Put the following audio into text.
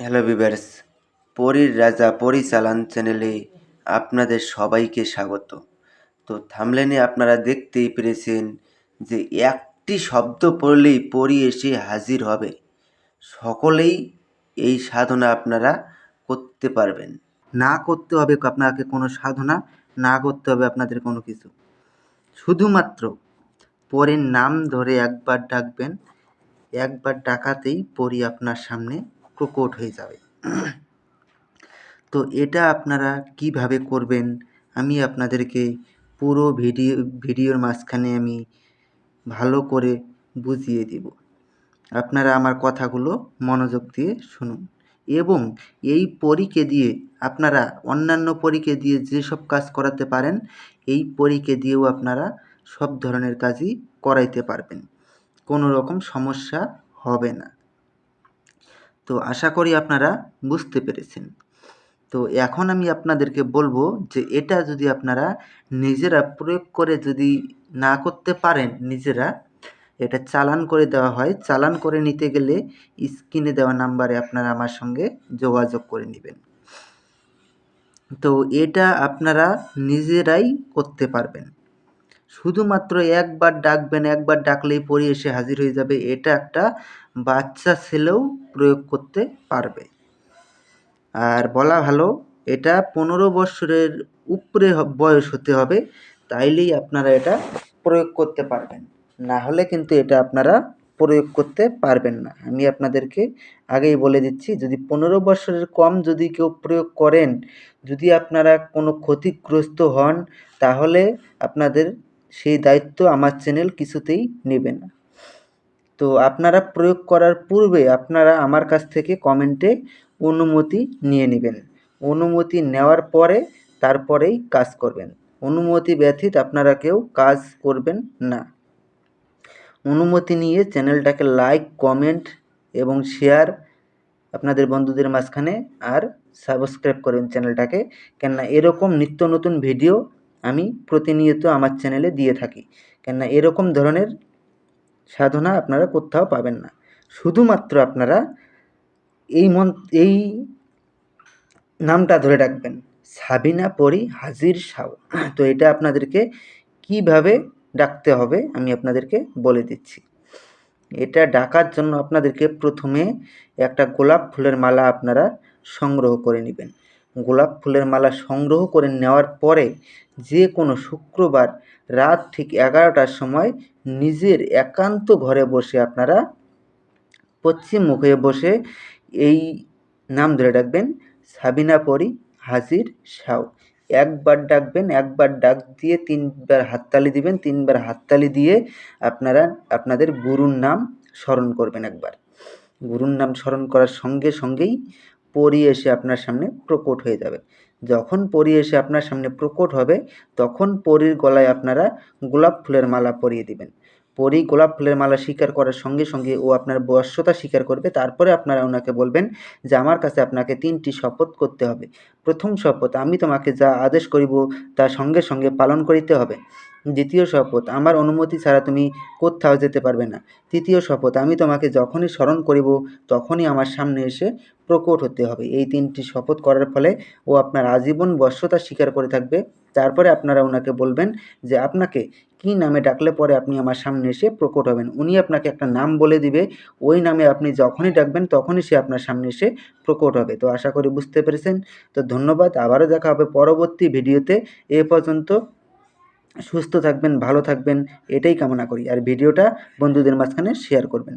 Hello viewers, পরীর রাজা পরিচালন চ্যানেলে আপনাদের সবাইকে স্বাগত। তো থাম্বনেলে আপনারা দেখতেই পেরেছেন যে একটি শব্দ পড়লেই পরী এসে হাজির হবে। সকলেই এই সাধনা আপনারা করতে পারবেন। না করতে হবে আপনাকে কোনো সাধনা, না করতে হবে আপনাদের কোনো কিছু। শুধুমাত্র পরীর নাম ধরে একবার ডাকবেন, একবার ডাকাতেই পরী আপনার সামনে প্রকট হয়ে যাবে। তো এটা আপনারা কিভাবে করবেন আমি আপনাদেরকে পুরো ভিডিওর মাঝখানে আমি ভালো করে বুঝিয়ে দিব। আপনারা আমার কথাগুলো মনোযোগ দিয়ে শুনুন এবং এই পরীকে দিয়ে আপনারা অন্যান্য পরীকে দিয়ে যেসব কাজ করাতে পারেন এই পরীকে দিয়েও আপনারা সব ধরনের কাজই করাইতে পারবেন, কোনো রকম সমস্যা হবে না। তো আশা করি আপনারা বুঝতে পেরেছেন। তো এখন আমি আপনাদেরকে বলবো যে এটা যদি আপনারা নিজেরা প্রয়োগ করে যদি না করতে পারেন, নিজেরা এটা চালান করে দেওয়া হয়। চালান করে নিতে গেলে স্ক্রিনে দেওয়া নাম্বারে আপনারা আমার সঙ্গে যোগাযোগ করে নেবেন। তো এটা আপনারা নিজেরাই করতে পারবেন। শুধুমাত্র একবার ডাকবেন, একবার ডাকলেই পরী এসে হাজির হয়ে যাবে। এটা একটা বাচ্চা ছেলেও প্রয়োগ করতে পারবে। আর বলা ভালো এটা 15 বছরের উপরে বয়স হতে হবে, তাইলেই আপনারা এটা প্রয়োগ করতে পারবেন। না হলে কিন্তু এটা আপনারা প্রয়োগ করতে পারবেন না। আমি আপনাদেরকে আগেই বলে দিচ্ছি, যদি 15 বছরের কম যদি কেউ প্রয়োগ করেন, যদি আপনারা কোনো ক্ষতিগ্রস্ত হন, তাহলে আপনাদের সেই দায়িত্ব আমার চ্যানেল কিছুতেই নেবে না। তো আপনারা প্রয়োগ করার পূর্বে আপনারা আমার কাছ থেকে কমেন্টে অনুমতি নিয়ে নেবেন। অনুমতি নেওয়ার পরে তারপরেই কাজ করবেন। অনুমতি ব্যতীত আপনারা কেউ কাজ করবেন না। অনুমতি নিয়ে চ্যানেলটাকে লাইক, কমেন্ট এবং শেয়ার আপনাদের বন্ধুদের মাঝখানে আর সাবস্ক্রাইব করবেন চ্যানেলটাকে। কেননা এরকম নিত্য নতুন ভিডিও আমি প্রতিনিয়ত আমার চ্যানেলে দিয়ে থাকি। কেননা এরকম ধরনের সাধনা আপনারা কোথাও পাবেন না। শুধুমাত্র আপনারা এই নামটা ধরে রাখবেন, সাবিনা পরী হাজির সাও। তো এটা আপনাদেরকে কিভাবে ডাকতে হবে আমি আপনাদেরকে বলে দিচ্ছি। এটা ডাকার জন্য আপনাদেরকে প্রথমে একটা গোলাপ ফুলের মালা আপনারা সংগ্রহ করে নেবেন। গোলাপ ফুলের মালা সংগ্রহ করে নেওয়ার পরে যে কোনো শুক্রবার রাত ঠিক 11টার সময় নিজের একান্ত ঘরে বসে আপনারা পশ্চিম মুখে বসে এই নাম ধরে ডাকবেন, সাবিনা পরী হাজির সাও। একবার ডাকবেন, একবার ডাক দিয়ে 3বার হাততালি দিবেন। 3বার হাততালি দিয়ে আপনারা আপনাদের গুরুর নাম স্মরণ করবেন একবার। গুরুর নাম স্মরণ করার সঙ্গে সঙ্গেই পরী এসে আপনার সামনে প্রকট হয়ে যাবে। যখন পরী এসে আপনার সামনে প্রকট হবে তখন পরীর গলায় আপনারা গোলাপ ফুলের মালা পরিয়ে দিবেন। পরী গোলাপ ফুলের মালা স্বীকার করার সঙ্গে সঙ্গে ও আপনার বশ্যতা স্বীকার করবে। তারপরে আপনারা ওনাকে বলবেন যে আমার কাছে আপনাকে 3টি শপথ করতে হবে। প্রথম শপথ, আমি তোমাকে যা আদেশ করিব তা সঙ্গে সঙ্গে পালন করিতে হবে। দ্বিতীয় শপথ, আমার অনুমতি ছাড়া তুমি কোথাও যেতে পারবে না। তৃতীয় শপথ, আমি তোমাকে যখনই স্মরণ করিব তখনই আমার সামনে এসে প্রকট হতে হবে। এই 3টি শপথ করার ফলে ও আপনার আজীবন বশ্যতা স্বীকার করে থাকবে। তারপরে আপনারা ওনাকে বলবেন যে আপনাকে কী নামে ডাকলে পরে আপনি আমার সামনে এসে প্রকট হবেন। উনি আপনাকে একটা নাম বলে দিবে, ওই নামে আপনি যখনই ডাকবেন তখনই সে আপনার সামনে এসে প্রকট হবে। তো আশা করি বুঝতে পেরেছেন। তো ধন্যবাদ, আবারও দেখা হবে পরবর্তী ভিডিওতে। এ পর্যন্ত সুস্থ থাকবেন, ভালো থাকবেন, এটাই কামনা করি। আর ভিডিওটা বন্ধুদের মাঝখানে শেয়ার করবেন।